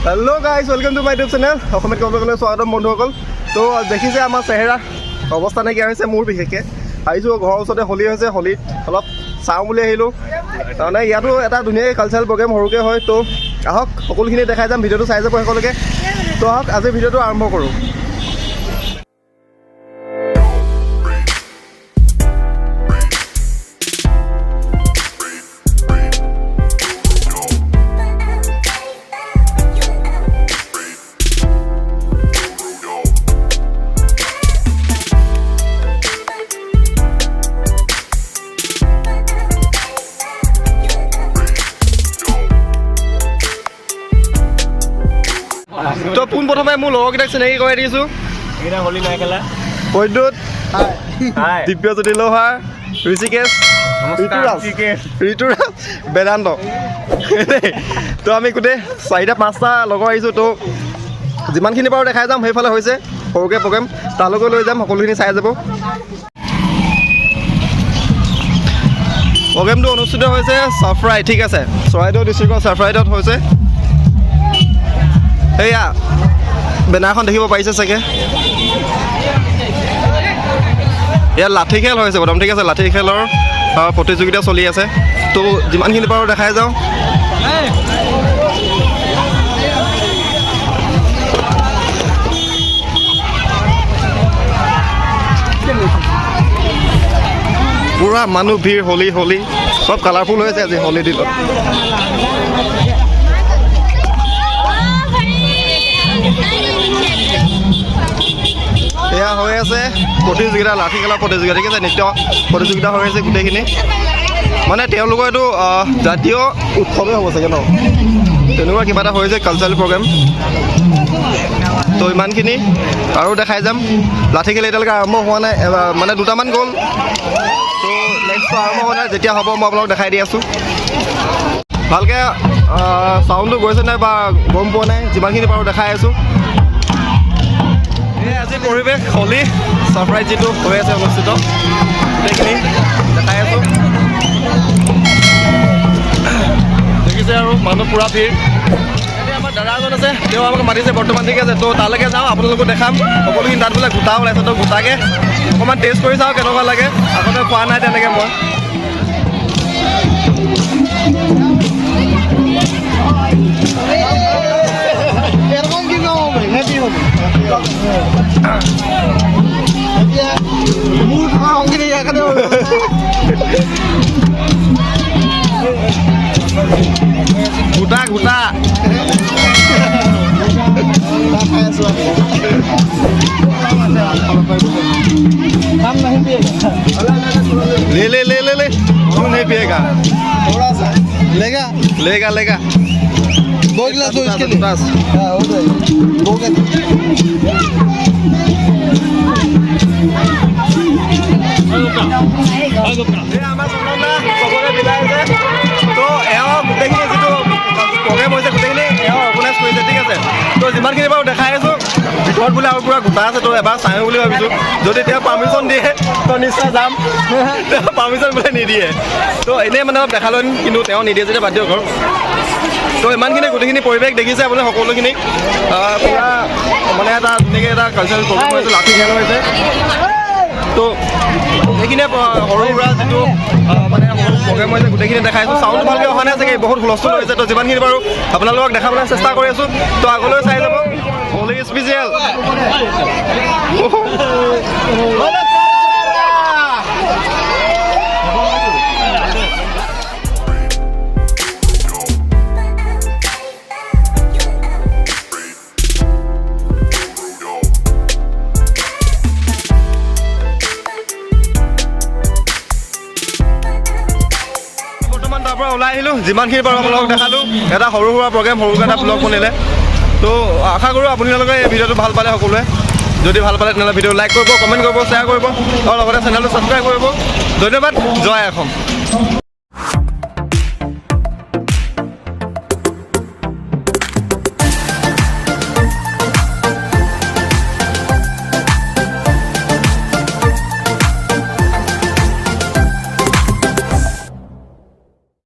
Hello guys, welcome to my YouTube channel. অসমত ক'বলৈ গ'লে স্বাগতম বন্ধুসকল। তো দেখিছে আমাৰ চেহেৰা অৱস্থা নাইকিয়া হৈছে মোৰ বিশেষকৈ। আহিছোঁ ঘৰৰ ওচৰতে হোলী হৈছে, হোলীত অলপ চাওঁ বুলি আহিলোঁ। তাৰমানে ইয়াতো এটা ধুনীয়াকৈ কালচাৰেল প্ৰগ্ৰেম সৰুকৈ হয়। তো আহক সকলোখিনি দেখাই যাম, ভিডিঅ'টো চাই যাব শেষলৈকে। তো আহক আজি ভিডিঅ'টো আৰম্ভ কৰোঁ। তো পোনপ্ৰথমে মোৰ লগৰকেইটাক চিনাকি কৰাই দিছোঁ। এইকেইটা হোলী নাই খেলা। বৈদ্যুত, দিব্যজ্যোতি লোহাৰ, ঋষিকেশ, ঋতুৰাজ, বেদান্ত। তো আমি গোটেই 4-5টা লগৰ আহিছোঁ। তো যিমানখিনি বাৰু দেখাই যাম সেইফালে হৈছে সৰুকৈ প্ৰগ্ৰেম, তালৈকে লৈ যাম, সকলোখিনি চাই যাব। প্ৰগ্ৰেমটো অনুষ্ঠিত হৈছে চাফৰাই, ঠিক আছে, চৰাইদেউ ডিষ্ট্ৰিক্টৰ চাফৰাইডত হৈছে। সেয়া বেনাৰখন দেখিব পাৰিছে চাগে। ইয়াত লাঠি খেল হৈছে প্ৰথম, ঠিক আছে, লাঠি খেলৰ প্ৰতিযোগিতা চলি আছে। তো যিমানখিনি পাৰোঁ দেখাই যাওঁ। পুৰা মানুহ ভিৰ, হোলী হোলী চব কালাৰফুল হৈছে আজি হোলী দিনত। এয়া হৈ আছে প্ৰতিযোগিতা, লাঠি খেলা প্ৰতিযোগিতা, ঠিক আছে, নৃত্য প্ৰতিযোগিতা হৈ আছে গোটেইখিনি। মানে তেওঁলোকৰ এইটো জাতীয় উৎসৱেই হ'ব চাগে ন, তেনেকুৱা কিবা এটা হৈছে কালচাৰেল প্ৰগ্ৰেম। তো ইমানখিনি আৰু দেখাই যাম। লাঠি খেল এতিয়ালৈকে আৰম্ভ হোৱা নাই, মানে 2টামান গ'ল। তো নেক্সটটো আৰম্ভ হোৱা নাই, যেতিয়া হ'ব মই আপোনালোকক দেখাই দি আছোঁ। ভালকৈ চাউণ্ডটো গৈছে নাই বা গম পোৱা নাই, যিমানখিনি পাৰোঁ দেখাই আছোঁ। আজি পৰিৱেশ হোলী চাফৰাইড যিটো হৈ আছে অনুষ্ঠিত, গোটেইখিনি দেখাই আছোঁ। দেখিছে আৰু মানুহ পূৰা ভিৰ। এতিয়া আমাৰ দাদা এজন আছে, তেওঁ আমাক মাতিছে বৰ্তমান, ঠিক আছে। তো তালৈকে যাওঁ, আপোনালোকো দেখাম সকলোখিনি। তাত বোলে গোটা ওলাইছে, তো গোটাকৈ অকণমান টেষ্ট কৰি চাওঁ কেনেকুৱা লাগে। আগতে খোৱা নাই তেনেকৈ মই। গোটা গোটা ले ले ले ले ले क्यों नहीं पिएगा? थोड़ा सा लेगा लेगा लेगा 2 गिलास दो इसके लिए। बस हाँ हो जाएगा 2 के। আমাৰ চন্দনা চবকে বিলাই আছে। তো এওঁ গোটেইখিনি যিটো প্ৰগ্ৰেম হৈছে গোটেইখিনি এওঁ অৰ্গেনাইজ কৰিছে, ঠিক আছে। তো যিমানখিনি বাৰু দেখাই আছোঁ, ভিতৰত বোলে আৰু পূৰা গোটা আছে। তো এবাৰ চাওঁ বুলি ভাবিছোঁ, যদি তেওঁ পাৰ্মিশ্যন দিয়ে তো নিশ্চয় যাম। তেওঁ পাৰ্মিশ্যন বোলে নিদিয়ে, তো এনেই মানে অলপ দেখালোঁ, কিন্তু তেওঁ নিদিয়ে যেতিয়া বাদ দিয়ক ঘৰ। তো ইমানখিনি গোটেইখিনি পৰিৱেশ দেখিছে আপুনি সকলোখিনি। পূৰা মানে এটা ধুনীয়াকৈ এটা কালচাৰেল প্ৰগ্ৰেম হৈছে, লাঠি খেল হৈছে। তো সেইখিনিয়ে সৰু সুৰা যিটো মানে সৰু প্ৰগ্ৰেম হৈছে গোটেইখিনি দেখাইছোঁ। চাউণ্ডটো ভালকৈ অহা নাই চাগে, বহুত হুলস্থুল হৈছে। তো যিমানখিনি বাৰু আপোনালোকক দেখাবলৈ চেষ্টা কৰি আছোঁ। তো আগলৈ চাই যাব হোলী স্পেচিয়েল। ওলাই আহিলোঁ, যিমানখিনি বাৰু আপোনালোকক দেখালোঁ। এটা সৰু সুৰা প্ৰগ্ৰেম, সৰুকৈ এটা ব্লগ বনিলে। তো আশা কৰোঁ আপোনালোকে এই ভিডিঅ'টো ভাল পালে সকলোৱে। যদি ভাল পালে তেনেহ'লে ভিডিঅ' লাইক কৰিব, কমেণ্ট কৰিব, শ্বেয়াৰ কৰিব আৰু লগতে চেনেলটো ছাবস্ক্ৰাইব কৰিব। ধন্যবাদ। জয় অসম।